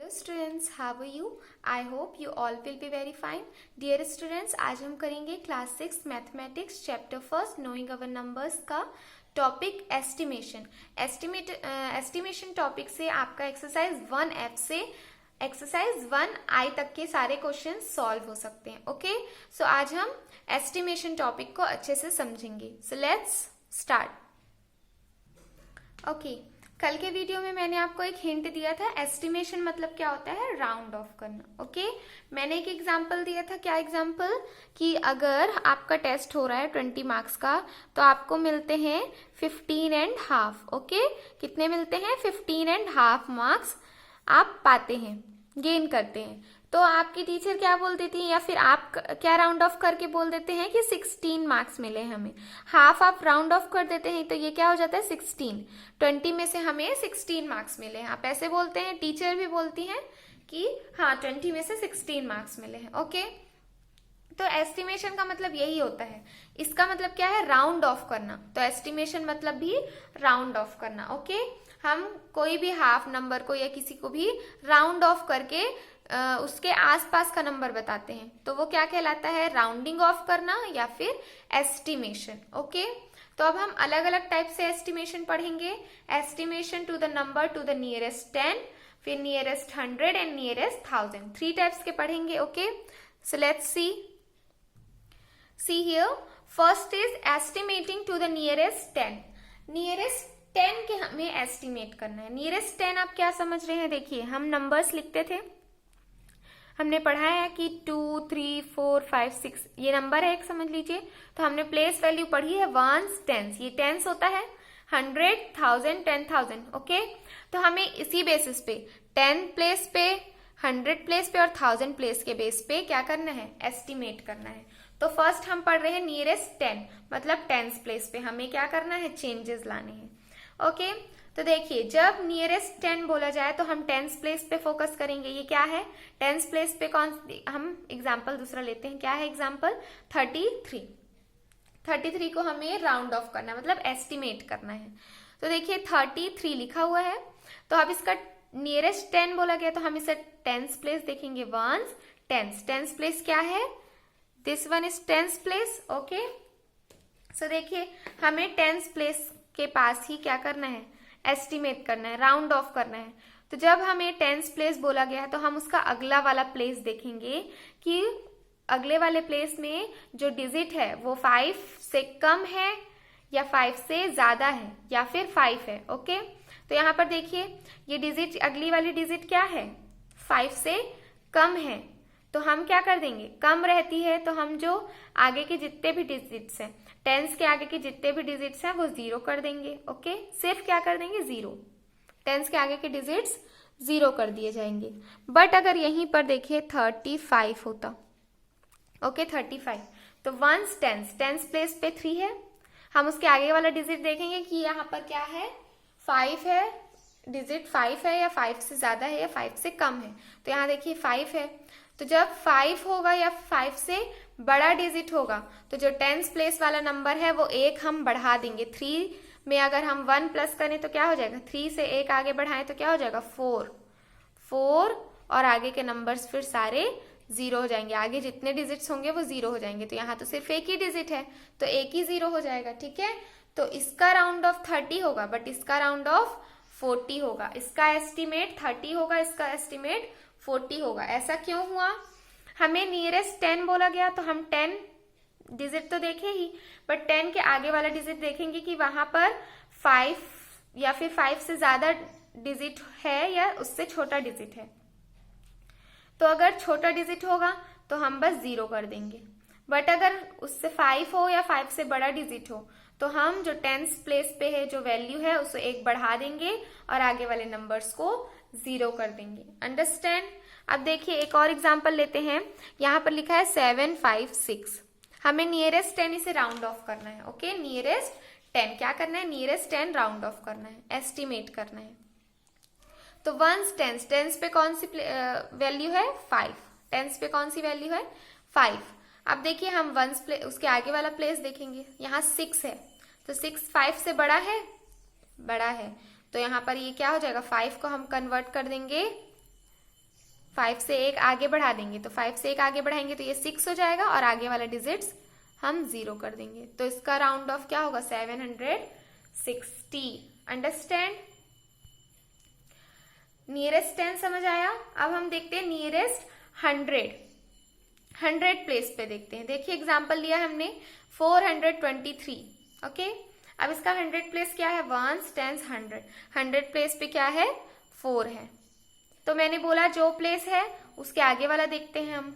Hello students, how are you? I hope you all will be very fine. Dear students, आज हम करेंगे class 6 mathematics chapter first knowing our numbers का topic estimation. Estimation topic से आपका exercise 1F से exercise 1I तक के सारे क्वेश्चन सॉल्व हो सकते हैं. ओके, सो आज हम एस्टिमेशन टॉपिक को अच्छे से समझेंगे. So let's start. ओके, कल के वीडियो में मैंने आपको एक हिंट दिया था. एस्टिमेशन मतलब क्या होता है? राउंड ऑफ करना. ओके, मैंने एक एग्जांपल दिया था. क्या एग्जांपल? कि अगर आपका टेस्ट हो रहा है 20 मार्क्स का, तो आपको मिलते हैं 15.5. ओके, कितने मिलते हैं? 15.5 मार्क्स आप पाते हैं, गेन करते हैं. तो आपकी टीचर क्या बोल देती है, या फिर आप क्या राउंड ऑफ करके बोल देते हैं कि 16 मार्क्स मिले हमें. हाफ आप राउंड ऑफ कर देते हैं तो ये क्या हो जाता है? 16. 20 में से हमें 16 मार्क्स मिले हैं. आप ऐसे बोलते हैं, टीचर भी बोलती हैं कि हाँ 20 में से 16 मार्क्स मिले हैं. ओके, तो एस्टिमेशन का मतलब यही होता है. इसका मतलब क्या है? राउंड ऑफ करना. तो एस्टिमेशन मतलब भी राउंड ऑफ करना. ओके, हम कोई भी हाफ नंबर को या किसी को भी राउंड ऑफ करके उसके आसपास का नंबर बताते हैं, तो वो क्या कहलाता है? राउंडिंग ऑफ करना या फिर एस्टिमेशन. ओके, तो अब हम अलग अलग टाइप से एस्टिमेशन पढ़ेंगे. Estimation to the number to the nearest 10, फिर नियरेस्ट 100 एंड नियरेस्ट 1000. 3 टाइप्स के पढ़ेंगे. Okay, so let's see here. First is estimating to the nearest 10. nearest 10 के हमें एस्टिमेट करना है. नियरेस्ट 10 आप क्या समझ रहे हैं? देखिए, हम नंबर्स लिखते थे, हमने पढ़ा है कि 2, 3, 4, 5, 6 ये नंबर है एक, समझ लीजिए. तो हमने प्लेस वैल्यू पढ़ी है वंस, टेंस. ये टेंस होता है 100, 1000, 10,000. ओके, तो हमें इसी बेसिस पे 10 प्लेस पे, 100 प्लेस पे और 1000 प्लेस के बेस पे क्या करना है? एस्टिमेट करना है. तो फर्स्ट हम पढ़ रहे हैं नियरेस्ट 10, मतलब टेंस प्लेस पे हमें क्या करना है? चेंजेस लाने हैं. ओके, तो देखिए, जब नियरेस्ट 10 बोला जाए तो हम टेंस प्लेस पे फोकस करेंगे. ये क्या है? टेंस प्लेस पे कौन, हम एग्जाम्पल दूसरा लेते हैं. क्या है एग्जाम्पल? 33. 33 को हमें राउंड ऑफ करना है, मतलब एस्टिमेट करना है. तो देखिए 33 लिखा हुआ है, तो अब इसका नियरेस्ट 10 बोला गया तो हम इसे टेंस प्लेस देखेंगे. Ones, tens. टेंस प्लेस क्या है? This one is tens place. Okay, so देखिए, हमें टेंस प्लेस के पास ही क्या करना है? एस्टिमेट करना है, राउंड ऑफ करना है. तो जब हमें टेंस प्लेस बोला गया है तो हम उसका अगला वाला प्लेस देखेंगे कि अगले वाले प्लेस में जो डिजिट है वो 5 से कम है या 5 से ज्यादा है या फिर 5 है. ओके, तो यहाँ पर देखिए, ये डिजिट, अगली वाली डिजिट क्या है? 5 से कम है. तो हम क्या कर देंगे? कम रहती है तो हम जो आगे के जितने भी डिजिट्स हैं, टेंस के आगे के जितने भी डिजिट्स हैं वो 0 कर देंगे. ओके, सिर्फ क्या कर देंगे? 0. टेंस के आगे के डिजिट्स 0 कर दिए जाएंगे. बट अगर यहीं पर देखिए 35 होता, ओके 35, तो वंस टेंस, टेंस प्लेस पे 3 है, हम उसके आगे वाला डिजिट देखेंगे कि यहाँ पर क्या है? 5 है. डिजिट 5 है या 5 से ज्यादा है या 5 से कम है. तो यहाँ देखिए 5 है, तो जब 5 होगा या 5 से बड़ा डिजिट होगा तो जो टेंस प्लेस वाला नंबर है वो 1 हम बढ़ा देंगे. 3 में अगर हम 1 प्लस करें तो क्या हो जाएगा? 3 से 1 आगे बढ़ाएं तो क्या हो जाएगा? 4 और आगे के नंबर्स फिर सारे 0 हो जाएंगे. आगे जितने डिजिट्स होंगे वो 0 हो जाएंगे. तो यहाँ तो सिर्फ एक ही डिजिट है तो एक ही 0 हो जाएगा. ठीक है, तो इसका राउंड ऑफ 30 होगा बट इसका राउंड ऑफ 40 होगा. इसका एस्टिमेट 30 होगा, इसका एस्टिमेट 40 होगा. ऐसा क्यों हुआ? हमें नियरेस्ट 10 बोला गया तो हम 10 डिजिट तो देखे ही, बट 10 के आगे वाला डिजिट देखेंगे कि वहां पर 5 या फिर 5 से ज्यादा डिजिट है या उससे छोटा डिजिट है. तो अगर छोटा डिजिट होगा तो हम बस 0 कर देंगे. बट अगर उससे 5 हो या 5 से बड़ा डिजिट हो तो हम जो टेंस प्लेस पे है जो वैल्यू है उसे 1 बढ़ा देंगे और आगे वाले नंबर्स को 0 कर देंगे. अंडरस्टैंड? अब देखिए एक और एग्जांपल लेते हैं. यहाँ पर लिखा है 756. हमें नियरेस्ट 10 इसे राउंड ऑफ करना है. ओके, नियरेस्ट 10 क्या करना है? नियरेस्ट 10 राउंड ऑफ करना है, एस्टिमेट करना है. तो वंस टेंस, टेंस पे कौन सी वैल्यू है? 5. टेंस पे कौन सी वैल्यू है? 5. अब देखिए हम वंस प्लेस, उसके आगे वाला प्लेस देखेंगे. यहाँ 6 है तो 6 5 से बड़ा है, बड़ा है. तो यहाँ पर ये क्या हो जाएगा? 5 को हम कन्वर्ट कर देंगे 5 से एक आगे बढ़ा देंगे, तो 5 से एक आगे बढ़ाएंगे तो ये 6 हो जाएगा और आगे वाला डिजिट्स हम 0 कर देंगे। तो इसका राउंड ऑफ क्या होगा? 760। अंडरस्टैंड? नियरेस्ट 10 समझ आया। अब हम देखते हैं नियरेस्ट 100 प्लेस पे देखते हैं। देखिए एग्जांपल लिया हमने 423। ओके, अब इसका 100 प्लेस क्या है? 1s 10s 100 प्लेस पे क्या है? 4 है। तो मैंने बोला जो प्लेस है उसके आगे वाला देखते हैं हम।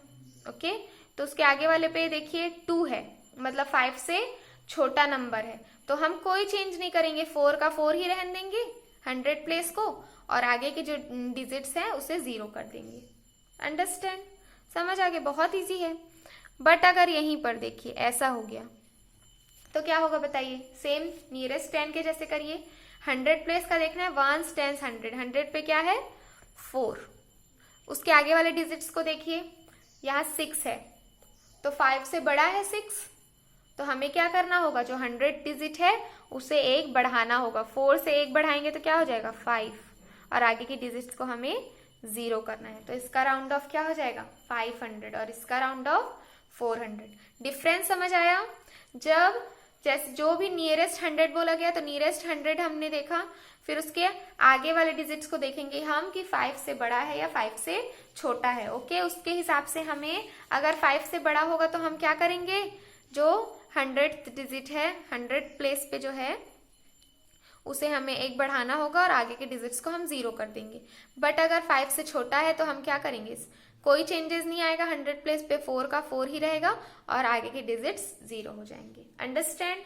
ओके, तो उसके आगे वाले पे देखिए 2 है, मतलब 5 से छोटा नंबर है, तो हम कोई चेंज नहीं करेंगे, 4 का 4 ही रहने देंगे 100 प्लेस को, और आगे के जो डिजिट्स हैं उसे 0 कर देंगे। अंडरस्टैंड? समझ आ गया? बहुत इजी है। बट अगर यहीं पर देखिए ऐसा हो गया तो क्या होगा बताइए? सेम नियरेस्ट 10 के जैसे करिए। 100 प्लेस का देखना है, 1s 10s 100 पे क्या है? 4। उसके आगे वाले डिजिट्स को देखिए, यहाँ 6 है, तो 5 से बड़ा है 6, तो हमें क्या करना होगा? जो 100 डिजिट है उसे एक बढ़ाना होगा। 4 से एक बढ़ाएंगे तो क्या हो जाएगा? 5, और आगे की डिजिट्स को हमें 0 करना है। तो इसका राउंड ऑफ क्या हो जाएगा? 500, और इसका राउंड ऑफ 400। डिफरेंस समझ आया? जब जैसे जो भी नियरेस्ट 100 बोला गया तो नियरेस्ट 100 हमने देखा, फिर उसके आगे वाले डिजिट्स को देखेंगे हम कि 5 से बड़ा है या 5 से छोटा है। ओके, उसके हिसाब से हमें, अगर 5 से बड़ा होगा तो हम क्या करेंगे? जो 100 डिजिट है 100 प्लेस पे जो है उसे हमें एक बढ़ाना होगा और आगे के डिजिट्स को हम 0 कर देंगे। बट अगर 5 से छोटा है तो हम क्या करेंगे? कोई चेंजेस नहीं आएगा, 100 प्लेस पे 4 का 4 ही रहेगा और आगे के डिजिट्स 0 हो जाएंगे। अंडरस्टैंड?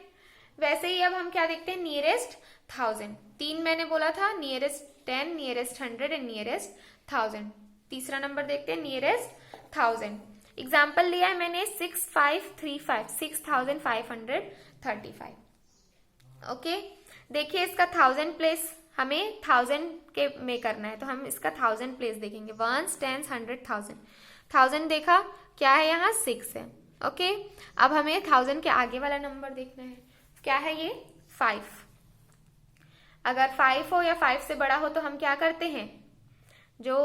वैसे ही अब हम क्या देखते हैं? नियरेस्ट 1000। 3 मैंने बोला था, नियरेस्ट 10, नियरेस्ट 100 एंड नियरेस्ट 1000। तीसरा नंबर देखते हैं, नियरेस्ट 1000। एग्जाम्पल लिया है मैंने 6535, 6535। ओके, देखिए इसका 1000 प्लेस हमें 1000 के में करना है, तो हम इसका 1000 प्लेस देखेंगे। 1s 10s 100 1000। 1000 देखा, क्या है? यहाँ 6 है। ओके, अब हमें 1000 के आगे वाला नंबर देखना है। क्या है ये? 5। अगर 5 हो या 5 से बड़ा हो तो हम क्या करते हैं? जो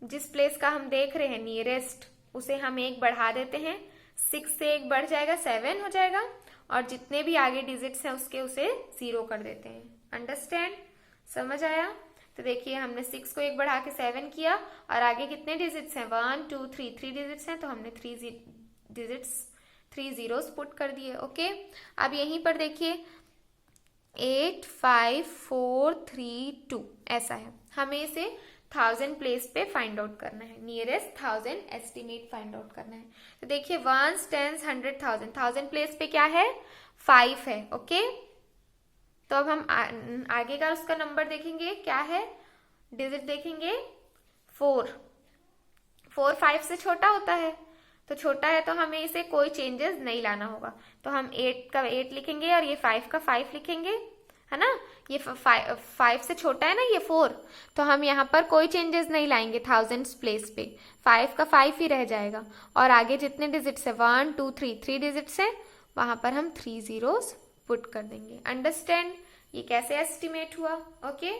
जिस प्लेस का हम देख रहे हैं नियरेस्ट, उसे हम एक बढ़ा देते हैं। 6 से एक बढ़ जाएगा, 7 हो जाएगा, और जितने भी आगे डिजिट्स हैं उसके उसे 0 कर देते हैं। अंडरस्टैंड? समझ आया? तो देखिए हमने 6 को एक बढ़ा के 7 किया, और आगे कितने डिजिट्स हैं? 1 2 3 3 डिजिट्स हैं, तो हमने 3 zeros पुट कर दिए। ओके, अब यहीं पर देखिए 8 5 4 3 2 ऐसा है। हमें इसे 1000 प्लेस पे फाइंड आउट करना है, नियरेस्ट 1000 एस्टिमेट फाइंड आउट करना है। तो देखिए 1s 10s 100 1000, 1000 प्लेस पे क्या है? 5 है। ओके, तो अब हम आगे का उसका नंबर देखेंगे, क्या है? डिजिट देखेंगे 4। 4 5 से छोटा होता है, तो छोटा है तो हमें इसे कोई चेंजेस नहीं लाना होगा, तो हम 8 का 8 लिखेंगे और ये 5 का 5 लिखेंगे, है ना? ये 5 से छोटा है ना ये 4, तो हम यहाँ पर कोई चेंजेस नहीं लाएंगे 1000 प्लेस पे, 5 का 5 ही रह जाएगा, और आगे जितने डिजिट्स है 1 2 3 3 डिजिट्स है, वहां पर हम 3 zeros पुट कर देंगे। अंडरस्टैंड? ये कैसे एस्टिमेट हुआ? ओके,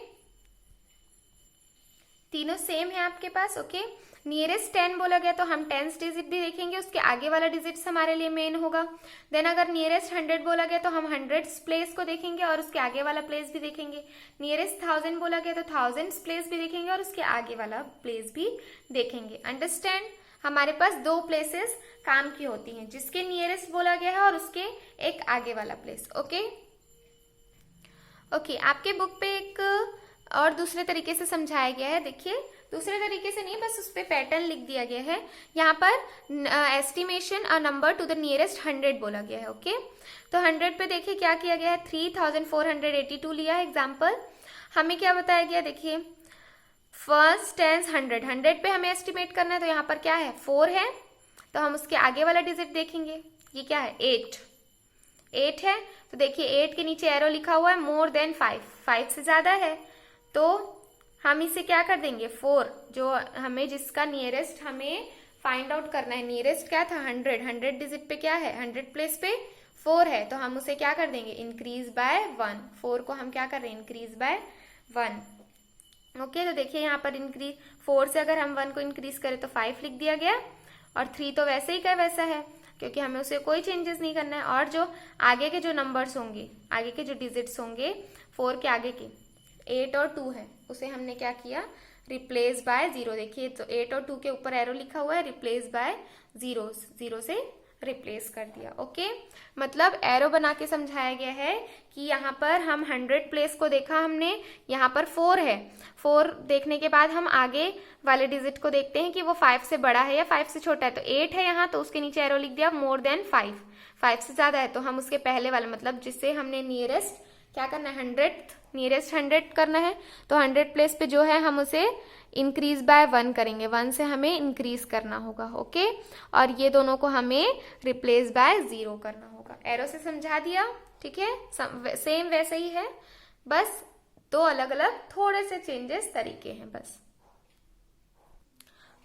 तीनों सेम है आपके पास। ओके, नियरेस्ट 10 बोला गया तो हम 10th डिजिट भी देखेंगे, उसके आगे वाला डिजिट्स हमारे लिए मेन होगा। देन अगर नियरेस्ट 100 बोला गया तो हम 100 प्लेस को देखेंगे और उसके आगे वाला प्लेस भी देखेंगे। नियरेस्ट 1000 बोला गया तो 1000 प्लेस भी देखेंगे और उसके आगे वाला प्लेस भी देखेंगे। अंडरस्टैंड? हमारे पास 2 प्लेसेस काम की होती हैं, जिसके नियरेस्ट बोला गया है और उसके एक आगे वाला प्लेस। ओके ओके, आपके बुक पे एक और दूसरे तरीके से समझाया गया है। देखिए, दूसरे तरीके से नहीं, बस उस पर पैटर्न लिख दिया गया है। यहाँ पर estimation a number to the nearest 100 बोला गया है। ओके, तो 100 पे देखिए क्या किया गया है, 3482 लिया है एग्जाम्पल। हमें क्या बताया गया, देखिए 1s 10s 100 पे हमें एस्टिमेट करना है, तो यहाँ पर क्या है 4 है, तो हम उसके आगे वाला डिजिट देखेंगे, ये क्या है 8 है, तो देखिए 8 के नीचे एरो लिखा हुआ है मोर देन 5 से ज्यादा है, तो हम इसे क्या कर देंगे 4, जो हमें जिसका नियरेस्ट हमें फाइंड आउट करना है, नियरेस्ट क्या था 100 डिजिट पे क्या है 100 प्लेस पे 4 है, तो हम उसे क्या कर देंगे इंक्रीज बाय 1, 4 को हम क्या कर रहे हैं इंक्रीज बाय 1। ओके, तो देखिए यहाँ पर इंक्रीज 4 से अगर हम 1 को इंक्रीज करें तो 5 लिख दिया गया, और 3 तो वैसे ही का वैसा है क्योंकि हमें उसे कोई चेंजेस नहीं करना है। और जो आगे के जो नंबर्स होंगे, आगे के जो डिजिट्स होंगे 4 के आगे के 8 और 2 है, उसे हमने क्या किया, रिप्लेस बाय 0। देखिए तो 8 और 2 के ऊपर एरो लिखा हुआ है, रिप्लेस बाय 0, 0 से रिप्लेस कर दिया। ओके, मतलब एरो बना के समझाया गया है कि यहाँ पर हम 100 प्लेस को देखा हमने, यहाँ पर 4 है, 4 देखने के बाद हम आगे वाले डिजिट को देखते हैं कि वो 5 से बड़ा है या 5 से छोटा है। तो 8 है यहाँ, तो उसके नीचे एरो लिख दिया मोर देन 5, 5 से ज्यादा है तो हम उसके पहले वाले, मतलब जिससे हमने नियरेस्ट क्या करना है, 100 नियरेस्ट 100 करना है, तो 100 प्लेस पे जो है हम उसे इंक्रीज बाय 1 करेंगे, 1 से हमें इंक्रीज करना होगा। ओके, और ये दोनों को हमें रिप्लेस बाय 0 करना होगा। एरो से समझा दिया, ठीक है, सेम वैसे ही है, बस दो अलग अलग थोड़े से चेंजेस तरीके हैं बस।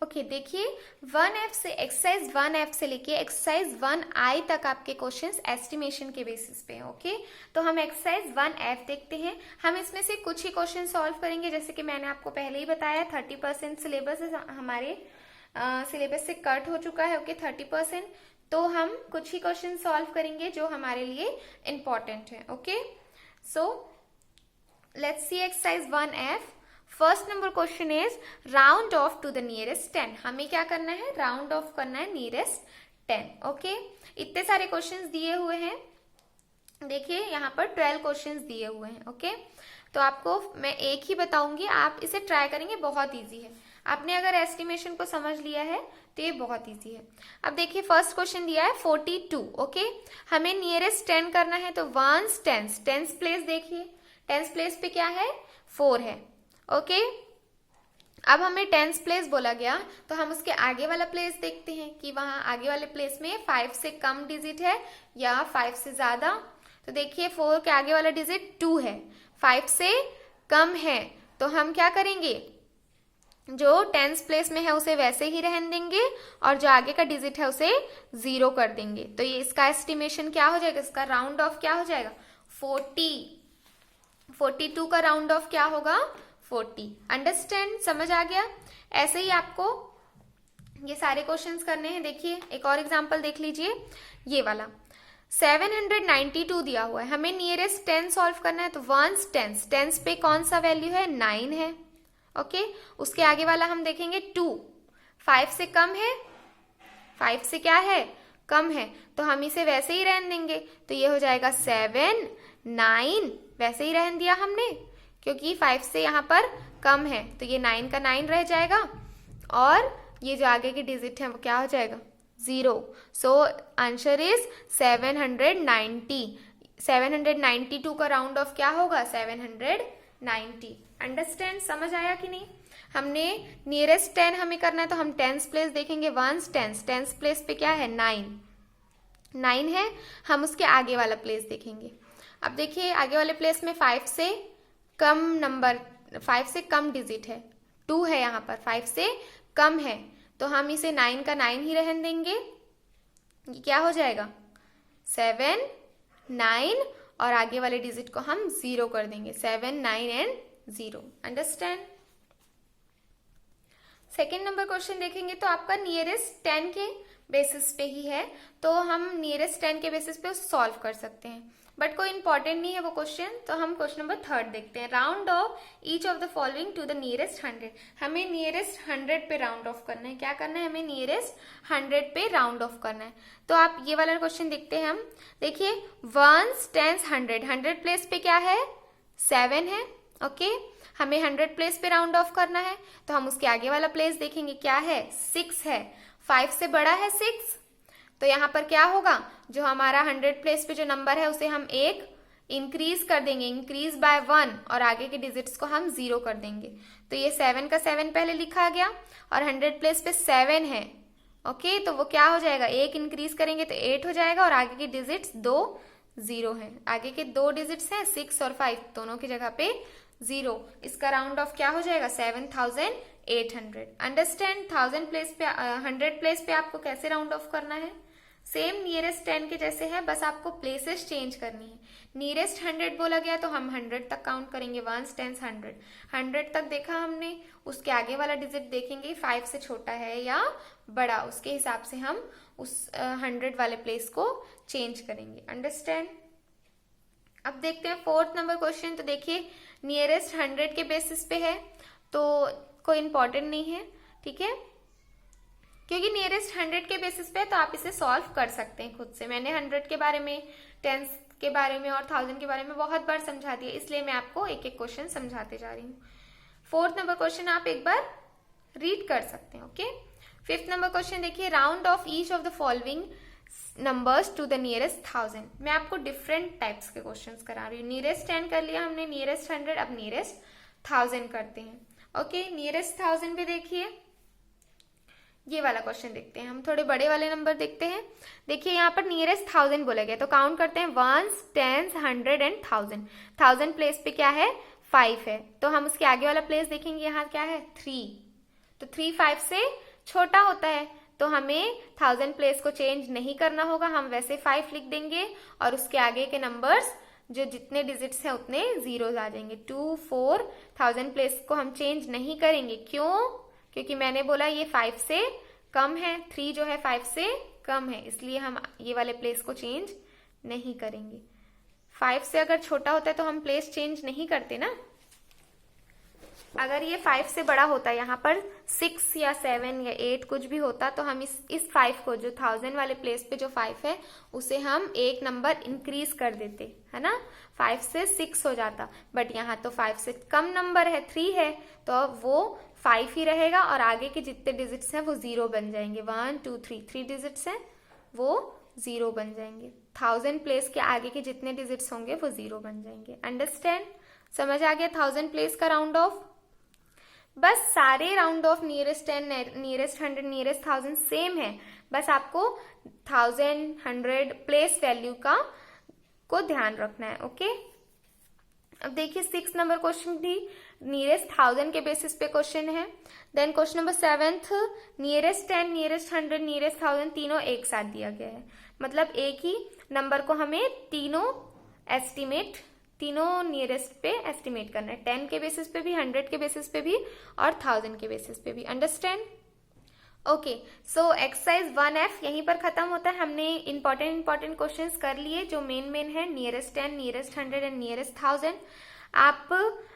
ओके, देखिए 1F से एक्सरसाइज 1F से लेके एक्सरसाइज 1I तक आपके क्वेश्चंस एस्टिमेशन के बेसिस पे हैं। ओके, तो हम एक्सरसाइज 1F देखते हैं। हम इसमें से कुछ ही क्वेश्चन सॉल्व करेंगे, जैसे कि मैंने आपको पहले ही बताया 30% सिलेबस हमारे सिलेबस से कट हो चुका है। ओके, 30%, तो हम कुछ ही क्वेश्चन सॉल्व करेंगे जो हमारे लिए इंपॉर्टेंट है। Okay, so let's see exercise 1F। First number question is round off to the nearest 10। हमें क्या करना है, राउंड ऑफ करना है नियरेस्ट 10। ओके, इतने सारे क्वेश्चंस दिए हुए हैं, देखिए यहाँ पर 12 क्वेश्चंस दिए हुए हैं। ओके, तो आपको मैं एक ही बताऊंगी, आप इसे ट्राई करेंगे, बहुत इजी है। आपने अगर एस्टिमेशन को समझ लिया है तो ये बहुत इजी है। अब देखिए फर्स्ट क्वेश्चन दिया है 42। ओके, हमें नियरेस्ट 10 करना है, तो 1s 10s, 10s प्लेस देखिए, 10s प्लेस पे क्या है, 4 है। ओके, अब हमें 10s प्लेस बोला गया, तो हम उसके आगे वाला प्लेस देखते हैं कि वहां आगे वाले प्लेस में 5 से कम डिजिट है या 5 से ज्यादा। तो देखिए 4 के आगे वाला डिजिट 2 है, 5 से कम है, तो हम क्या करेंगे, जो 10s प्लेस में है उसे वैसे ही रहने देंगे और जो आगे का डिजिट है उसे 0 कर देंगे। तो ये इसका एस्टिमेशन क्या हो जाएगा, इसका राउंड ऑफ क्या हो जाएगा, 40। 42 का राउंड ऑफ क्या होगा, 40। अंडरस्टैंड, समझ आ गया। ऐसे ही आपको ये सारे क्वेश्चंस करने हैं। देखिए एक और एग्जांपल देख लीजिए, ये वाला 792 दिया हुआ है, हमें नियरेस्ट 10 सॉल्व करना है, तो 1s 10s, 10s पे कौन सा वैल्यू है, 9 है। ओके, उसके आगे वाला हम देखेंगे 2, 5 से कम है, 5 से क्या है, कम है, तो हम इसे वैसे ही रहने देंगे, तो ये हो जाएगा 7 9, वैसे ही रहने दिया हमने क्योंकि 5 से यहाँ पर कम है, तो ये 9 का 9 रह जाएगा, और ये जो आगे की डिजिट है वो क्या हो जाएगा, 0। So answer is 790। 792 का राउंड ऑफ क्या होगा, 790। अंडरस्टैंड, समझ आया कि नहीं। हमने नियरेस्ट 10 हमें करना है, तो हम 10s प्लेस देखेंगे, 1s 10s, 10s प्लेस पे क्या है, 9 है, हम उसके आगे वाला प्लेस देखेंगे। अब देखिए आगे वाले प्लेस में 5 से कम नंबर, 5 से कम डिजिट है, 2 है यहाँ पर, 5 से कम है, तो हम इसे 9 का 9 ही रहने देंगे। ये क्या हो जाएगा, 7 9, और आगे वाले डिजिट को हम 0 कर देंगे, 7 9 and 0। Understand. Second number question देखेंगे, तो आपका नियरेस्ट 10 के बेसिस पे ही है, तो हम नियरेस्ट 10 के बेसिस पे उसे सॉल्व कर सकते हैं, बट कोई इंपॉर्टेंट नहीं है वो क्वेश्चन। तो हम क्वेश्चन नंबर 3 देखते हैं, round off each of the following to the nearest 100। हमें नियरेस्ट 100 पे राउंड ऑफ करना है, क्या करना है, हमें नियरेस्ट 100 पे राउंड ऑफ करना है। तो आप ये वाला क्वेश्चन देखते हैं हम, देखिए 1s 10s 100, 100 प्लेस पे क्या है, 7 है। ओके, हमें 100 प्लेस पे राउंड ऑफ करना है, तो हम उसके आगे वाला प्लेस देखेंगे, क्या है, 6 है, 5 से बड़ा है 6, तो यहाँ पर क्या होगा, जो हमारा 100 प्लेस पे जो नंबर है उसे हम एक इंक्रीज कर देंगे, इंक्रीज बाय 1, और आगे के डिजिट्स को हम 0 कर देंगे। तो ये 7 का 7 पहले लिखा गया, और 100 प्लेस पे 7 है। ओके, तो वो क्या हो जाएगा, एक इंक्रीज करेंगे तो 8 हो जाएगा, और आगे के डिजिट्स 2 0 है, आगे के 2 डिजिट्स हैं 6 और 5, दोनों की जगह पे 0। इसका राउंड ऑफ क्या हो जाएगा, 7800। अंडरस्टैंड, 1000 प्लेस पे 100 प्लेस पे आपको कैसे राउंड ऑफ करना है, सेम नियरेस्ट 10 के जैसे है, बस आपको प्लेसेस चेंज करनी है। नियरेस्ट 100 बोला गया तो हम 100 तक काउंट करेंगे, 1s 10s 100। 100 तक देखा हमने, उसके आगे वाला डिजिट देखेंगे 5 से छोटा है या बड़ा, उसके हिसाब से हम उस 100 वाले प्लेस को चेंज करेंगे। अंडरस्टैंड। अब देखते हैं 4th नंबर क्वेश्चन। तो देखिए नियरेस्ट 100 के बेसिस पे है तो कोई इंपॉर्टेंट नहीं है, ठीक है, क्योंकि नियरेस्ट 100 के बेसिस पे तो आप इसे सॉल्व कर सकते हैं खुद से। मैंने 100 के बारे में, 10 के बारे में और 1000 के बारे में बहुत बार समझा दिया, इसलिए मैं आपको एक एक क्वेश्चन समझाते जा रही हूँ। 4th नंबर क्वेश्चन आप एक बार रीड कर सकते हैं। ओके। 5th नंबर क्वेश्चन देखिए, round off each of the following numbers to the nearest 1000। मैं आपको डिफरेंट टाइप्स के क्वेश्चंस करा रही हूँ। नियरेस्ट 10 कर लिया हमने, नियरेस्ट 100, अब नियरेस्ट 1000 करते हैं। ओके, नियरेस्ट 1000 पे देखिए ये वाला क्वेश्चन देखते हैं, हम थोड़े बड़े वाले नंबर देखते हैं। देखिए यहाँ पर नियरेस्ट 1000 बोला गया, तो काउंट करते हैं 1s 10s 100 एंड 1000। 1000 प्लेस पे क्या है, 5 है, तो हम उसके आगे वाला प्लेस देखेंगे, यहाँ क्या है 3, तो 3 5 से छोटा होता है, तो हमें 1000 प्लेस को चेंज नहीं करना होगा, हम वैसे 5 लिख देंगे और उसके आगे के नंबर्स जो जितने डिजिट्स हैं उतने जीरोज आ जाएंगे। 2 4 1000 प्लेस को हम चेंज नहीं करेंगे, क्यों, क्योंकि मैंने बोला ये 5 से कम है, 3 जो है 5 से कम है, इसलिए हम ये वाले प्लेस को चेंज नहीं करेंगे। 5 से अगर छोटा होता है तो हम प्लेस चेंज नहीं करते ना। अगर ये 5 से बड़ा होता, यहाँ पर 6 या 7 या 8 कुछ भी होता, तो हम इस 5 को, जो 1000 वाले प्लेस पे जो 5 है, उसे हम एक नंबर इंक्रीज कर देते, है ना, 5 से 6 हो जाता। बट यहाँ तो 5 से कम नंबर है, 3 है, तो वो 5 ही रहेगा और आगे के जितने डिजिट्स हैं वो 0 बन जाएंगे। 1 2 3 3 डिजिट्स हैं वो 0 बन जाएंगे। 1000 प्लेस के आगे के जितने डिजिट्स होंगे वो 0 बन जाएंगे। अंडरस्टैंड, समझ आ गया 1000 प्लेस का राउंड ऑफ। बस सारे round of nearest 10, nearest 100, nearest 1000 same है, बस आपको 1000 100 प्लेस वैल्यू को ध्यान रखना है। ओके। अब देखिए 6 नंबर क्वेश्चन भी नियरेस्ट 1000 के बेसिस पे क्वेश्चन है। Then question number 7th, nearest 10, nearest 100, nearest 1000 तीनों एक साथ दिया गया है, मतलब एक ही नंबर को हमें तीनों नियरेस्ट पे एस्टिमेट करना है, 10 के बेसिस पे भी, 100 के बेसिस पे भी और 1000 के बेसिस पे भी। Understand. Okay, so exercise 1F यहीं पर खत्म होता है। हमने इंपॉर्टेंट क्वेश्चंस कर लिए जो मेन है, नियरेस्ट 10, नियरेस्ट 100 एंड नियरेस्ट 1000। आप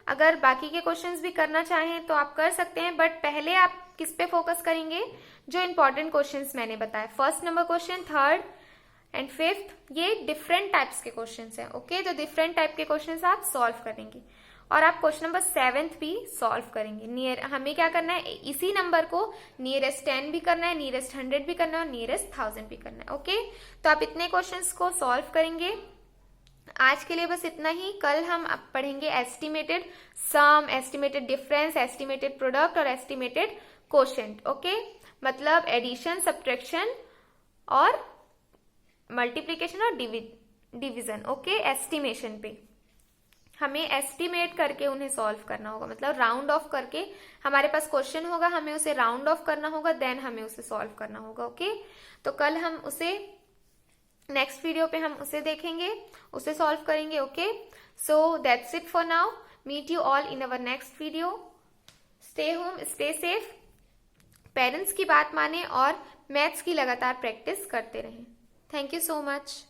अगर बाकी के क्वेश्चंस भी करना चाहें तो आप कर सकते हैं, बट पहले आप किस पे फोकस करेंगे, जो इंपॉर्टेंट क्वेश्चंस मैंने बताया। 1st number question, 3rd and 5th, ये डिफरेंट टाइप्स के क्वेश्चंस हैं। ओके, तो डिफरेंट टाइप के क्वेश्चंस आप सॉल्व करेंगे और आप क्वेश्चन नंबर 7th भी सॉल्व करेंगे। हमें क्या करना है, इसी नंबर को नियरेस्ट 10 भी करना है, नियरेस्ट 100 भी करना है और नियरेस्ट 1000 भी करना है। ओके, तो आप इतने क्वेश्चंस को सॉल्व करेंगे। आज के लिए बस इतना ही। कल हम अब पढ़ेंगे एस्टिमेटेड सम, एस्टिमेटेड डिफरेंस, एस्टिमेटेड प्रोडक्ट और एस्टिमेटेड कोशेंट। ओके, मतलब एडिशन, सब्ट्रैक्शन और मल्टीप्लीकेशन और डिवीजन। ओके, एस्टिमेशन पे हमें एस्टिमेट करके उन्हें सॉल्व करना होगा, मतलब राउंड ऑफ करके हमारे पास क्वेश्चन होगा, हमें उसे राउंड ऑफ करना होगा, देन हमें उसे सॉल्व करना होगा। ओके, तो कल हम उसे नेक्स्ट वीडियो पे हम उसे देखेंगे, उसे सॉल्व करेंगे। Okay, so that's it for now. Meet you all in our next video. Stay home, stay safe, parents की बात माने और मैथ्स की लगातार प्रैक्टिस करते रहें। Thank you so much.